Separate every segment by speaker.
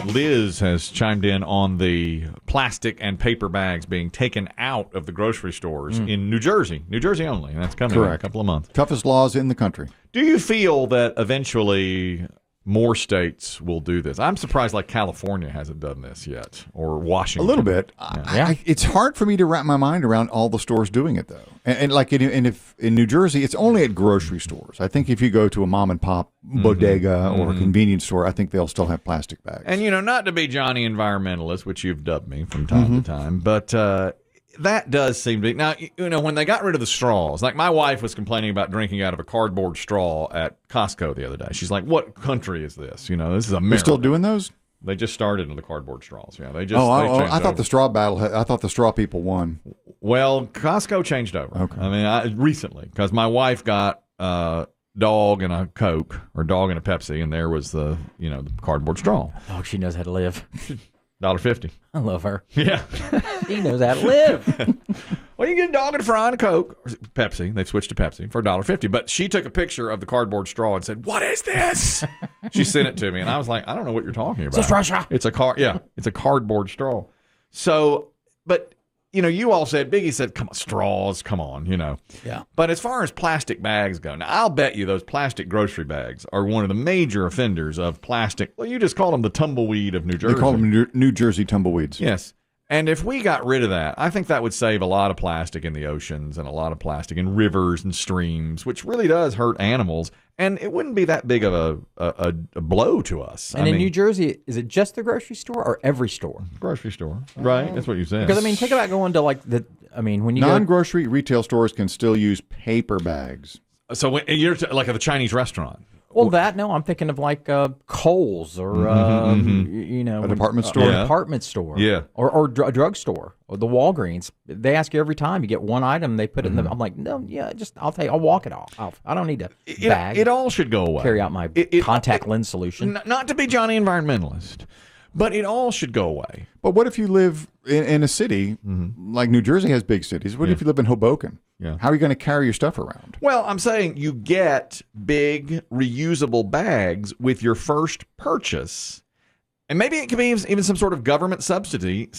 Speaker 1: Liz has chimed in on the plastic and paper bags being taken out of the grocery stores in New Jersey only, and that's coming in a couple of months.
Speaker 2: Toughest laws in the country.
Speaker 1: Do you feel that eventually more states will do this? I'm surprised like California hasn't done this yet, or Washington.
Speaker 2: A little bit.
Speaker 1: Yeah.
Speaker 2: It's hard for me to wrap my mind around all the stores doing it, though. And like if in New Jersey, it's only at grocery stores. I think if you go to a mom and pop bodega or a convenience store, I think they'll still have plastic bags.
Speaker 1: And, not to be Johnny Environmentalist, which you've dubbed me from time to time, but that does seem to be. Now, when they got rid of the straws, like my wife was complaining about drinking out of a cardboard straw at Costco the other day. She's like, what country is this? This is America.
Speaker 2: They're still doing those?
Speaker 1: They just started in the cardboard straws. Yeah, they just.
Speaker 2: I thought the straw battle. I thought the straw people won.
Speaker 1: Well, Costco changed over.
Speaker 2: Okay.
Speaker 1: I mean, recently, because my wife got dog and a Coke or dog and a Pepsi, and there was the the cardboard straw.
Speaker 3: Oh, she knows how to live.
Speaker 1: $1.50.
Speaker 3: I love her.
Speaker 1: Yeah,
Speaker 3: She knows how to live.
Speaker 1: Well, you get a dog and a fry and a Coke or Pepsi. They've switched to Pepsi for $1.50. But she took a picture of the cardboard straw and said, "What is this?" She sent it to me, and I was like, "I don't know what you're talking about."
Speaker 3: It's Russia.
Speaker 1: It's a cardboard straw. So, but you all said, Biggie said, "Come on, straws, come on,"
Speaker 3: Yeah.
Speaker 1: But as far as plastic bags go, now I'll bet you those plastic grocery bags are one of the major offenders of plastic. Well, you just call them the tumbleweed of New Jersey.
Speaker 2: They call them New Jersey tumbleweeds.
Speaker 1: Yes. And if we got rid of that, I think that would save a lot of plastic in the oceans and a lot of plastic in rivers and streams, which really does hurt animals. And it wouldn't be that big of a blow to us.
Speaker 3: And in New Jersey, is it just the grocery store or every store?
Speaker 1: Grocery store, right? That's what you said.
Speaker 3: Because, think about going to when you
Speaker 2: non-grocery retail stores can still use paper bags.
Speaker 1: So when you're like at the Chinese restaurant.
Speaker 3: Well, I'm thinking of like Kohl's or
Speaker 2: a department store.
Speaker 3: Or a department store,
Speaker 1: Yeah.
Speaker 3: or a drugstore, or the Walgreens. They ask you every time you get one item, they put it in the. I'm like, no, yeah, I'll walk it off. I don't need a bag.
Speaker 1: It all should go away.
Speaker 3: Carry out my contact lens solution.
Speaker 1: Not to be Johnny Environmentalist, but it all should go away.
Speaker 2: But what if you live in a city like New Jersey has big cities? What if you live in Hoboken?
Speaker 1: Yeah.
Speaker 2: How are you going to carry your stuff around?
Speaker 1: Well, I'm saying you get big reusable bags with your first purchase. And maybe it could be even some sort of government subsidy.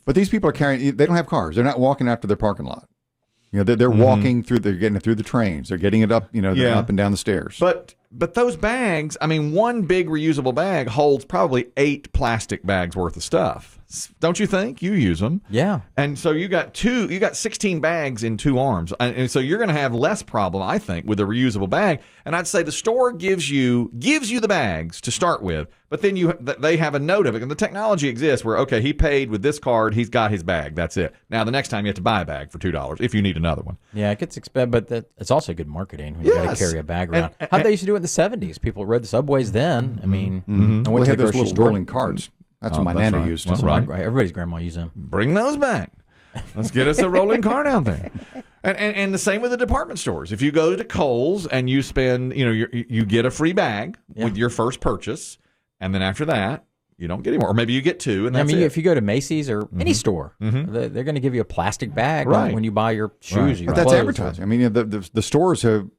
Speaker 2: But these people are carrying, they don't have cars. They're not walking after their parking lot. They're walking through, they're getting it through the trains. They're getting it up, up and down the stairs.
Speaker 1: But those bags, one big reusable bag holds probably 8 plastic bags worth of stuff. Don't you think? You use them.
Speaker 3: Yeah.
Speaker 1: And so you got 16 bags in 2 arms. And so you're going to have less problem, I think, with a reusable bag. And I'd say the store gives you the bags to start with, but then they have a note of it. And the technology exists where, okay, he paid with this card, he's got his bag. That's it. Now, the next time you have to buy a bag for $2 if you need another one.
Speaker 3: Yeah, it gets expensive, but it's also good marketing when you got to carry a bag around. How they used to do it in the 70s. People rode the subways then. I went
Speaker 2: they
Speaker 3: to
Speaker 2: had
Speaker 3: the
Speaker 2: those
Speaker 3: grocery
Speaker 2: little
Speaker 3: store.
Speaker 2: rolling carts. That's what my nana used.
Speaker 1: That's right.
Speaker 3: Everybody's grandma used them.
Speaker 1: Bring those back. Let's get us a rolling cart out there. And the same with the department stores. If you go to Kohl's and you spend, you get a free bag with your first purchase, and then after that, you don't get any more. Or maybe you get 2, and that's it.
Speaker 3: If you go to Macy's or any store, they're going to give you a plastic bag when you buy your shoes. Or your
Speaker 2: but that's
Speaker 3: clothes.
Speaker 2: advertising. The stores have.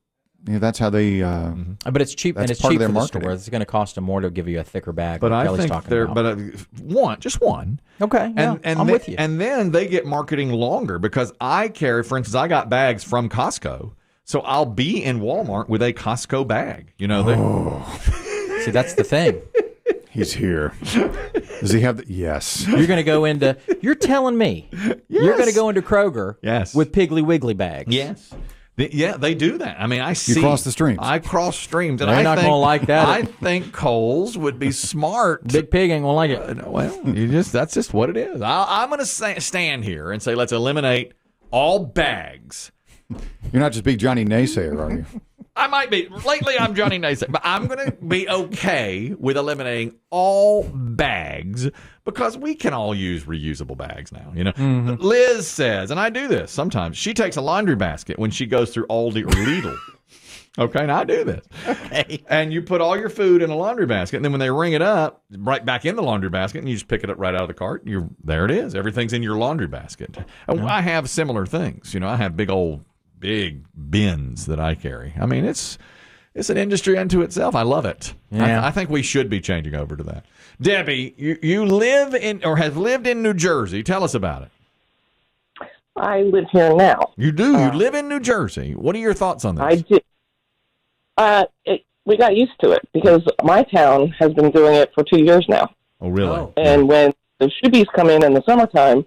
Speaker 2: That's how they.
Speaker 3: But it's cheap, and it's cheap for the store. It's going to cost them more to give you a thicker bag.
Speaker 1: But
Speaker 3: like
Speaker 1: I think just one.
Speaker 3: Okay, yeah, I'm with you.
Speaker 1: And then they get marketing longer because I carry, for instance, I got bags from Costco, so I'll be in Walmart with a Costco bag.
Speaker 3: See, that's the thing.
Speaker 2: He's here. Does he have the? Yes.
Speaker 3: You're going to go into. You're telling me you're going to go into Kroger.
Speaker 1: Yes.
Speaker 3: With Piggly Wiggly bags.
Speaker 1: Yes. Yeah, they do that. I see.
Speaker 2: You cross the streams.
Speaker 1: I cross streams. And
Speaker 3: They're not going to like that.
Speaker 1: I think Kohl's would be smart.
Speaker 3: Big Pig ain't going to like it.
Speaker 1: Well, that's just what it is. I'm going to stand here and say, let's eliminate all bags.
Speaker 2: You're not just big Johnny Naysayer, are you?
Speaker 1: I might be. Lately, I'm Johnny Naysayer. But I'm going to be okay with eliminating all bags because we can all use reusable bags now. Liz says, and I do this sometimes, she takes a laundry basket when she goes through Aldi or Lidl. Okay, now I do this.
Speaker 3: Okay.
Speaker 1: And you put all your food in a laundry basket, and then when they ring it up, right back in the laundry basket, and you just pick it up right out of the cart. There it is. Everything's in your laundry basket. And I have similar things. I have big bins that I carry. it's an industry unto itself. I love it.
Speaker 3: Yeah.
Speaker 1: I think we should be changing over to that. Debbie, you live in or have lived in New Jersey. Tell us about it.
Speaker 4: I live here now.
Speaker 1: You do. You live in New Jersey. What are your thoughts on this?
Speaker 4: I do. We got used to it because my town has been doing it for 2 years now.
Speaker 1: Oh, really?
Speaker 3: Oh.
Speaker 4: And when the shoobies come in the summertime,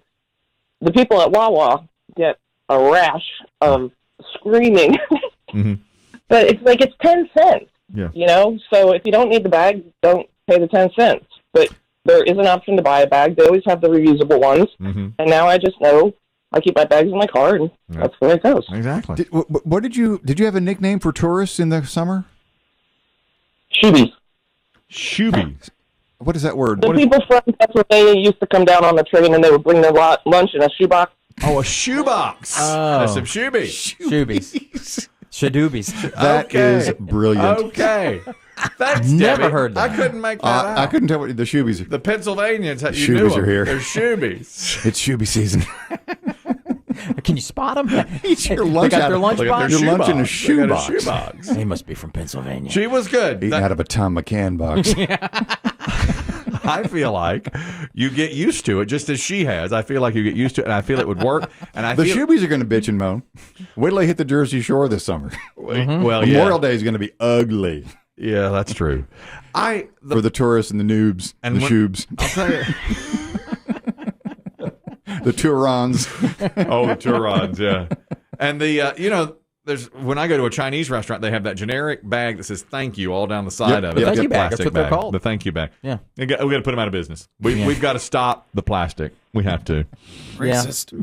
Speaker 4: the people at Wawa get a rash of screaming.
Speaker 1: Mm-hmm.
Speaker 4: But it's like it's 10 cents.
Speaker 1: Yeah.
Speaker 4: You know? So if you don't need the bag, don't pay the 10 cents. But there is an option to buy a bag. They always have the reusable ones.
Speaker 1: Mm-hmm.
Speaker 4: And now I just know I keep my bags in my car, and that's where it goes.
Speaker 1: Exactly.
Speaker 2: What did you have a nickname for tourists in the summer?
Speaker 4: Shoobies.
Speaker 1: Shoobies.
Speaker 2: What is that word?
Speaker 4: The people from Pennsylvania used to come down on the train, and they would bring their lunch in a shoebox.
Speaker 1: Oh, a shoebox.
Speaker 3: Oh.
Speaker 1: That's some shoobies.
Speaker 3: Shoobies. Shadoobies.
Speaker 2: That is brilliant.
Speaker 1: Okay. That's
Speaker 3: Never
Speaker 1: Debbie.
Speaker 3: heard that.
Speaker 1: I couldn't make that out.
Speaker 2: I couldn't tell what the shoobies are.
Speaker 1: The Pennsylvanians, you
Speaker 2: Shoobies
Speaker 1: knew them.
Speaker 2: are here.
Speaker 1: They're shoobies.
Speaker 2: It's shoobie season.
Speaker 3: Can you spot them?
Speaker 2: Eat your
Speaker 3: They
Speaker 2: lunch
Speaker 3: got
Speaker 2: out
Speaker 3: their
Speaker 2: of-
Speaker 3: lunch
Speaker 1: Look at
Speaker 3: box.
Speaker 1: their
Speaker 2: Your lunch in a
Speaker 1: shoebox. They got
Speaker 2: shoebox.
Speaker 3: They must be from Pennsylvania.
Speaker 1: She was good.
Speaker 2: Eating out of a Tom McCann box.
Speaker 1: I feel like you get used to it, just as she has. I feel like you get used to it, and I feel it would work. And I
Speaker 2: The
Speaker 1: feel,
Speaker 2: shoobies are going to bitch and moan. Wait till they hit the Jersey Shore this summer.
Speaker 1: well,
Speaker 2: Memorial Day is going to be ugly
Speaker 1: yeah, that's true.
Speaker 2: for the tourists and the noobs and the shoobs.
Speaker 1: I'll tell you.
Speaker 2: The Tourons.
Speaker 1: Oh, the Turons, yeah. And the there's when I go to a Chinese restaurant, they have that generic bag that says "thank you" all down the side of it.
Speaker 2: Yep.
Speaker 3: Thank you bag.
Speaker 1: Plastic
Speaker 3: That's what they're
Speaker 1: bag.
Speaker 3: called.
Speaker 1: The thank you bag.
Speaker 3: Yeah.
Speaker 1: We got to put them out of business. We've got to stop the plastic. We have to.
Speaker 3: Racist.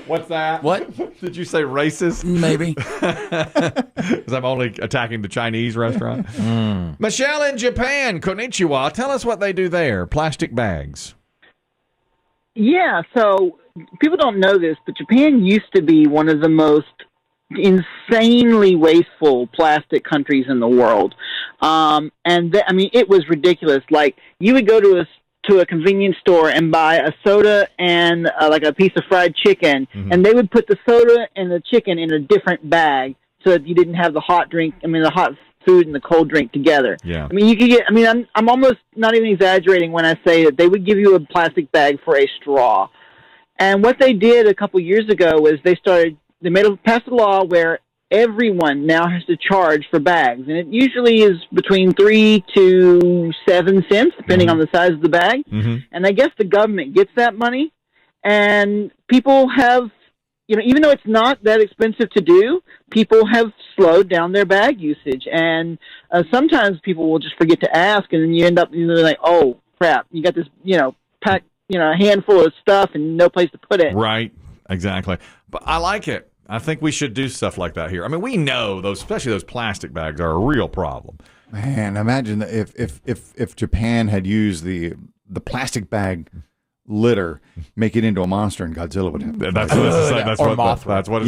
Speaker 1: What's that?
Speaker 3: What?
Speaker 1: Did you say racist?
Speaker 3: Maybe.
Speaker 1: Because I'm only attacking the Chinese restaurant. Michelle in Japan, konnichiwa. Tell us what they do there. Plastic bags.
Speaker 5: Yeah, so people don't know this, but Japan used to be one of the most insanely wasteful plastic countries in the world. It was ridiculous. Like, you would go to a convenience store and buy a soda and like a piece of fried chicken, and they would put the soda and the chicken in a different bag so that you didn't have the hot food and the cold drink together.
Speaker 1: Yeah.
Speaker 5: I mean, you could get. I mean, I'm almost not even exaggerating when I say that they would give you a plastic bag for a straw. And what they did a couple years ago was passed a law where everyone now has to charge for bags, and it usually is between 3 to 7 cents, depending on the size of the bag. And I guess the government gets that money, and people have. Even though it's not that expensive to do, people have slowed down their bag usage. And sometimes people will just forget to ask, and then you end up like, oh, crap, you got this, pack, a handful of stuff and no place to put it.
Speaker 1: Right. Exactly. But I like it. I think we should do stuff like that here. I mean, we know especially those plastic bags are a real problem.
Speaker 2: Man, imagine that if Japan had used the plastic bag litter, make it into a monster, and Godzilla would have.
Speaker 1: That's what it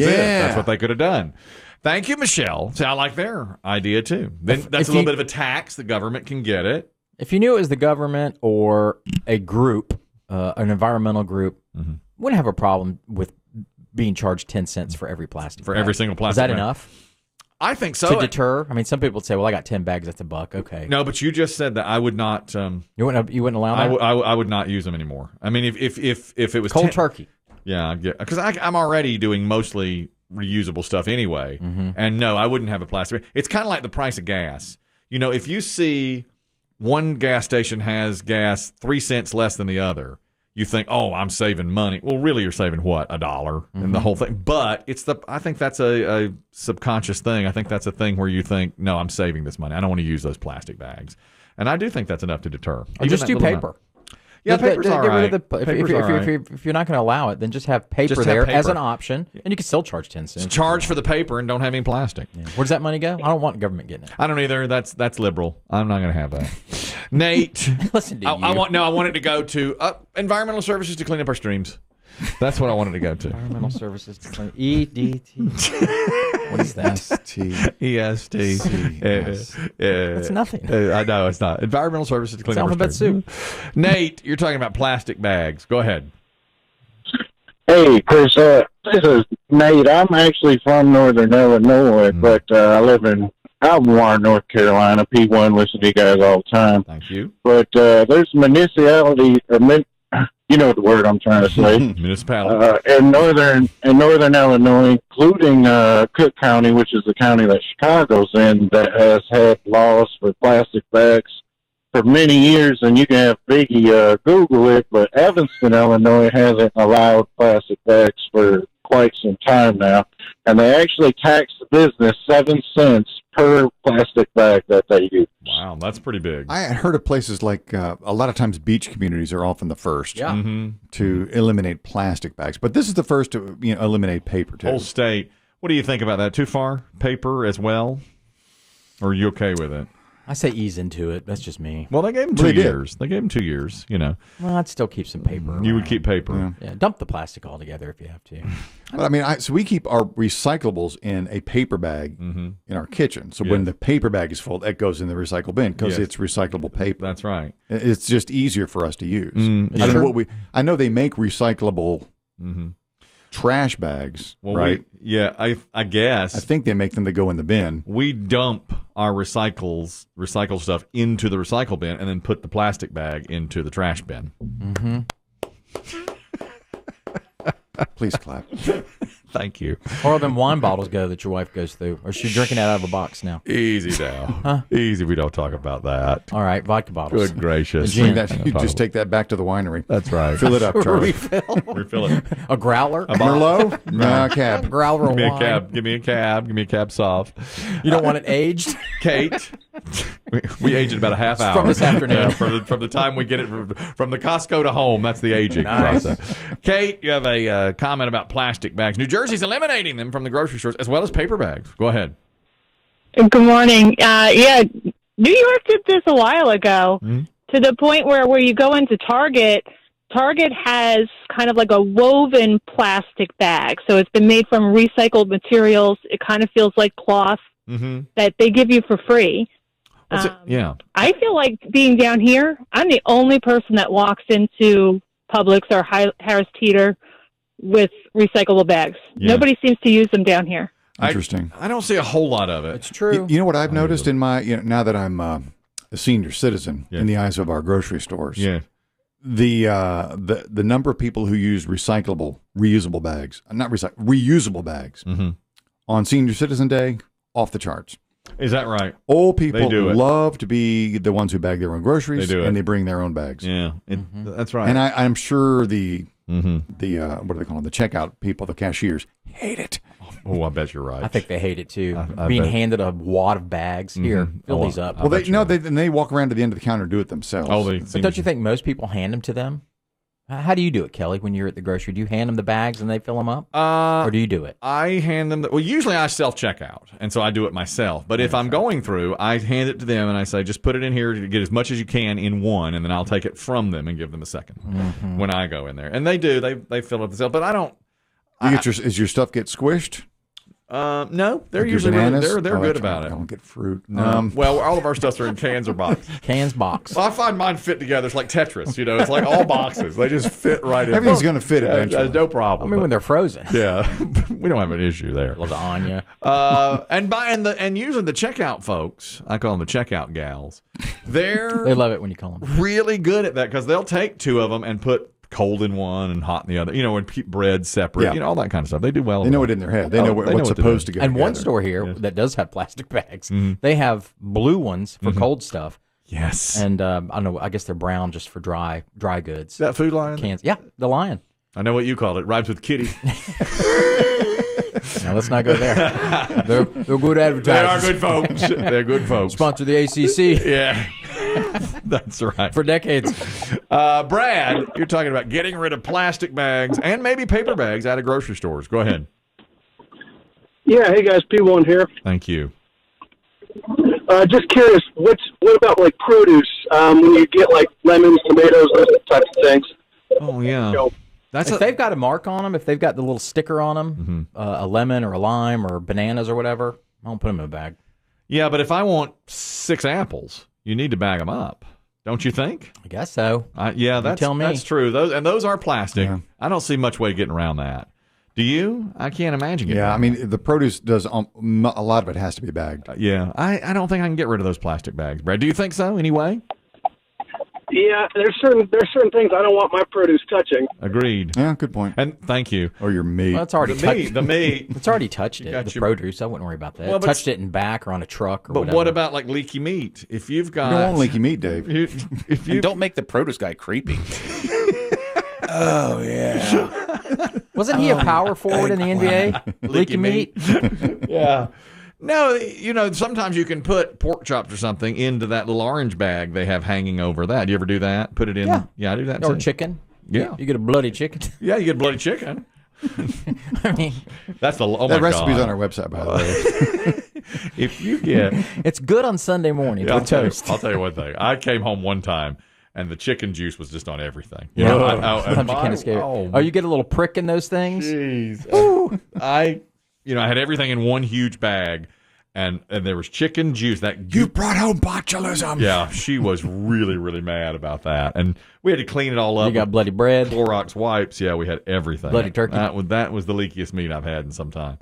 Speaker 1: is. That's what they could have done. Thank you, Michelle. See, I like their idea too. Then that's a little bit of a tax. The government can get it.
Speaker 3: If you knew it was the government or a group, an environmental group, wouldn't have a problem with being charged 10 cents for every plastic bag.
Speaker 1: Every single plastic
Speaker 3: Is that
Speaker 1: bag.
Speaker 3: enough
Speaker 1: I think so.
Speaker 3: to deter? I mean, some people would say, well, I got 10 bags, that's $1. Okay.
Speaker 1: No, but you just said that I would not.
Speaker 3: You wouldn't allow that?
Speaker 1: I would not use them anymore. I mean, if it was
Speaker 3: Cold turkey.
Speaker 1: Yeah, because I'm already doing mostly reusable stuff anyway. And no, I wouldn't have a plastic. It's kind of like the price of gas. If you see one gas station has gas 3 cents less than the other, you think, oh, I'm saving money. Well, really, you're saving what? $1 and the whole thing. But I think that's a subconscious thing. I think that's a thing where you think, no, I'm saving this money. I don't want to use those plastic bags. And I do think that's enough to deter.
Speaker 3: Or just do paper.
Speaker 1: Yeah, paper's all right.
Speaker 3: If you're not going to allow it, then just have paper as an option, and you can still charge 10 cents.
Speaker 1: Charge for the paper and don't have any plastic.
Speaker 3: Yeah. Where does that money go? I don't want government getting it.
Speaker 1: I don't either. That's liberal. I'm not going to have that. Nate,
Speaker 3: listen to you.
Speaker 1: I want it to go to environmental services to clean up our streams. That's what I wanted to go to.
Speaker 3: Environmental services to clean EDT. What is that?
Speaker 1: EST.
Speaker 3: It's nothing.
Speaker 1: I know it's not. Environmental services to clean up our
Speaker 3: alphabet
Speaker 1: streams.
Speaker 3: soup.
Speaker 1: Nate, you're talking about plastic bags. Go ahead.
Speaker 6: Hey, Chris, this is Nate. I'm actually from Northern Illinois, but I live in Albemarle, North Carolina. P1, listen to you guys all the time.
Speaker 1: Thank you.
Speaker 6: But there's municipality, you know the word I'm trying to say,
Speaker 1: Municipality.
Speaker 6: in Northern Illinois, including Cook County, which is the county that Chicago's in, that has had laws for plastic bags for many years, and you can have Biggie Google it, but Evanston, Illinois hasn't allowed plastic bags for quite some time now, and they actually tax the business 7 cents per plastic bag that they use.
Speaker 1: Wow, that's pretty big.
Speaker 2: I had heard of places like a lot of times beach communities are often the first to eliminate plastic bags, but this is the first to eliminate paper too.
Speaker 1: Whole state. What do you think about that? Too far? Paper as well? Or are you okay with it?
Speaker 3: I say ease into it. That's just me.
Speaker 1: Well, they gave him 2 years. They gave him 2 years,
Speaker 3: Well, I'd still keep some paper.
Speaker 1: You would keep paper.
Speaker 3: Yeah, dump the plastic altogether if you have to.
Speaker 2: But I mean, so we keep our recyclables in a paper bag in our kitchen. So when the paper bag is full, that goes in the recycle bin because it's recyclable paper.
Speaker 1: That's right.
Speaker 2: It's just easier for us to use. I don't know what I know they make recyclable trash bags, right?
Speaker 1: I guess.
Speaker 2: I think they make them to go in the bin.
Speaker 1: We dump our recycle stuff into the recycle bin and then put the plastic bag into the trash bin.
Speaker 2: Please clap.
Speaker 1: Thank you.
Speaker 3: Or them wine bottles go that your wife goes through. Or she's drinking it out of a box now.
Speaker 1: Easy now. Easy. We don't talk about that.
Speaker 3: All right, vodka bottles.
Speaker 1: Good gracious.
Speaker 2: You just take that back to the winery.
Speaker 1: That's right.
Speaker 2: Fill it up, Charlie.
Speaker 1: Refill it.
Speaker 3: A growler?
Speaker 2: A Merlot? No, cab.
Speaker 3: Growler of
Speaker 1: Give me
Speaker 3: wine.
Speaker 1: a cab. Give me a cab. Give me a cab soft.
Speaker 3: You don't want it aged?
Speaker 1: Kate, we age it about a half hour.
Speaker 3: From this afternoon.
Speaker 1: Yeah, from the time we get it from the Costco to home, that's the aging process. Kate, you have a comment about plastic bags. New Jersey's eliminating them from the grocery stores as well as paper bags. Go ahead.
Speaker 7: Good morning. New York did this a while ago to the point where you go into Target has kind of like a woven plastic bag. So it's been made from recycled materials. It kind of feels like cloth that they give you for free.
Speaker 1: Yeah.
Speaker 7: I feel like being down here, I'm the only person that walks into Publix or Harris Teeter with recyclable bags.
Speaker 1: Yeah.
Speaker 7: Nobody seems to use them down here.
Speaker 2: Interesting.
Speaker 1: I don't see a whole lot of it.
Speaker 3: It's true.
Speaker 2: You know what I've noticed in my now that I'm a senior citizen in the eyes of our grocery stores.
Speaker 1: Yeah.
Speaker 2: The number of people who use reusable bags on Senior Citizen Day, off the charts.
Speaker 1: Is that right?
Speaker 2: Old people
Speaker 1: They do it.
Speaker 2: love to be the ones who bag their own groceries,
Speaker 1: They do it.
Speaker 2: and they bring their own bags.
Speaker 1: Yeah. That's right.
Speaker 2: And I'm sure the what do they call them? The checkout people, the cashiers, hate it.
Speaker 1: Oh, I bet you're right.
Speaker 3: I think they hate it too.
Speaker 1: I
Speaker 3: Being
Speaker 1: bet.
Speaker 3: handed a wad of bags. Here, fill these up.
Speaker 2: Well, they walk around to the end of the counter and do it themselves.
Speaker 3: But don't you think most people hand them to them? How do you do it, Kelly, when you're at the grocery? Do you hand them the bags and they fill them up? Or do you do it?
Speaker 1: I hand them usually I self-checkout, and so I do it myself. But if I'm going through, I hand it to them, and I say, just put it in here to get as much as you can in one, and then I'll take it from them and give them a second when I go in there. And they do. They fill it themselves. But I don't.
Speaker 2: Is your stuff get squished?
Speaker 1: No, they're
Speaker 2: Like your
Speaker 1: usually
Speaker 2: bananas?
Speaker 1: they're
Speaker 2: Oh,
Speaker 1: good
Speaker 2: that's
Speaker 1: about
Speaker 2: right.
Speaker 1: it.
Speaker 2: I don't get fruit.
Speaker 1: Well, all of our stuffs are in cans or boxes.
Speaker 3: Cans box.
Speaker 1: Well, I find mine fit together. It's like Tetris, It's like all boxes. They just fit right in.
Speaker 2: Everything's going to fit eventually.
Speaker 1: There's no problem.
Speaker 3: I mean, when they're frozen.
Speaker 1: Yeah, we don't have an issue there.
Speaker 3: Lasagna.
Speaker 1: And usually the checkout folks, I call them the checkout gals,
Speaker 3: They love it when you call them.
Speaker 1: really good at that because they'll take two of them and put cold in one and hot in the other. And keep bread separate.
Speaker 2: Yeah.
Speaker 1: All that kind of stuff. They do well.
Speaker 2: They know it in their head. They know what's supposed to go
Speaker 3: And one
Speaker 2: together.
Speaker 3: store here that does have plastic bags, they have blue ones for cold stuff.
Speaker 1: Yes.
Speaker 3: And I don't know, I guess they're brown just for dry goods.
Speaker 1: That Food Lion?
Speaker 3: Cans. Yeah, the Lion.
Speaker 1: I know what you call it. Rhymes with kitty.
Speaker 3: Now, let's not go there. They're good advertisers.
Speaker 1: They are good folks. They're good folks.
Speaker 3: Sponsor the ACC.
Speaker 1: Yeah. That's right.
Speaker 3: For decades.
Speaker 1: Brad, you're talking about getting rid of plastic bags and maybe paper bags out of grocery stores. Go ahead.
Speaker 8: Yeah, hey guys, P1 here.
Speaker 1: Thank you.
Speaker 8: Just curious, what about like produce? When you get like lemons, tomatoes, those types of things.
Speaker 1: Oh yeah.
Speaker 3: If they've got a mark on them, if they've got the little sticker on them, a lemon or a lime or bananas or whatever, I don't put them in a bag.
Speaker 1: Yeah, but if I want 6 apples, you need to bag them up. Don't you think?
Speaker 3: I guess so.
Speaker 1: Yeah, that's true. Those are plastic.
Speaker 2: Yeah.
Speaker 1: I don't see much way of getting around that. Do you? I can't imagine getting
Speaker 2: Yeah,
Speaker 1: around
Speaker 2: I mean, the produce does, a lot of it has to be bagged.
Speaker 1: Yeah, I don't think I can get rid of those plastic bags, Brad. Do you think so, anyway?
Speaker 8: Yeah, there's certain things I don't want my produce touching.
Speaker 1: Agreed.
Speaker 2: Yeah, good point.
Speaker 1: And thank you.
Speaker 2: Or your meat.
Speaker 3: Well, it's already
Speaker 1: The meat.
Speaker 3: It's already touched it. The produce. I wouldn't worry about that.
Speaker 1: Well, but-
Speaker 3: touched it in back or on a truck or
Speaker 1: But
Speaker 3: whatever.
Speaker 1: what about like leaky meat? If you've got
Speaker 2: You don't want leaky meat, Dave.
Speaker 1: if you
Speaker 9: And don't make the produce guy creepy. Oh, yeah.
Speaker 3: Wasn't he a power forward in the NBA? Leaky meat?
Speaker 1: yeah. No, sometimes you can put pork chops or something into that little orange bag they have hanging over that. Do you ever do that? Put it in? Yeah, I do that
Speaker 3: Or
Speaker 1: too.
Speaker 3: chicken?
Speaker 1: Yeah.
Speaker 3: You get a bloody chicken.
Speaker 1: Yeah, you get bloody chicken.
Speaker 3: I mean,
Speaker 1: That's the
Speaker 2: that recipe's on our website, by the way.
Speaker 1: If you get,
Speaker 3: it's good on Sunday morning
Speaker 1: I'll
Speaker 3: with
Speaker 1: tell you
Speaker 3: toast.
Speaker 1: one thing. I came home one time and the chicken juice was just on everything.
Speaker 3: Yeah. Sometimes you can't escape it. Oh, you get a little prick in those things?
Speaker 1: Jeez. I had everything in one huge bag. And there was chicken juice.
Speaker 2: You brought home botulism.
Speaker 1: Yeah, she was really, really mad about that. And we had to clean it all up.
Speaker 3: You got bloody bread.
Speaker 1: Clorox wipes. Yeah, we had everything.
Speaker 3: Bloody turkey.
Speaker 1: That was the leakiest meat I've had in some time.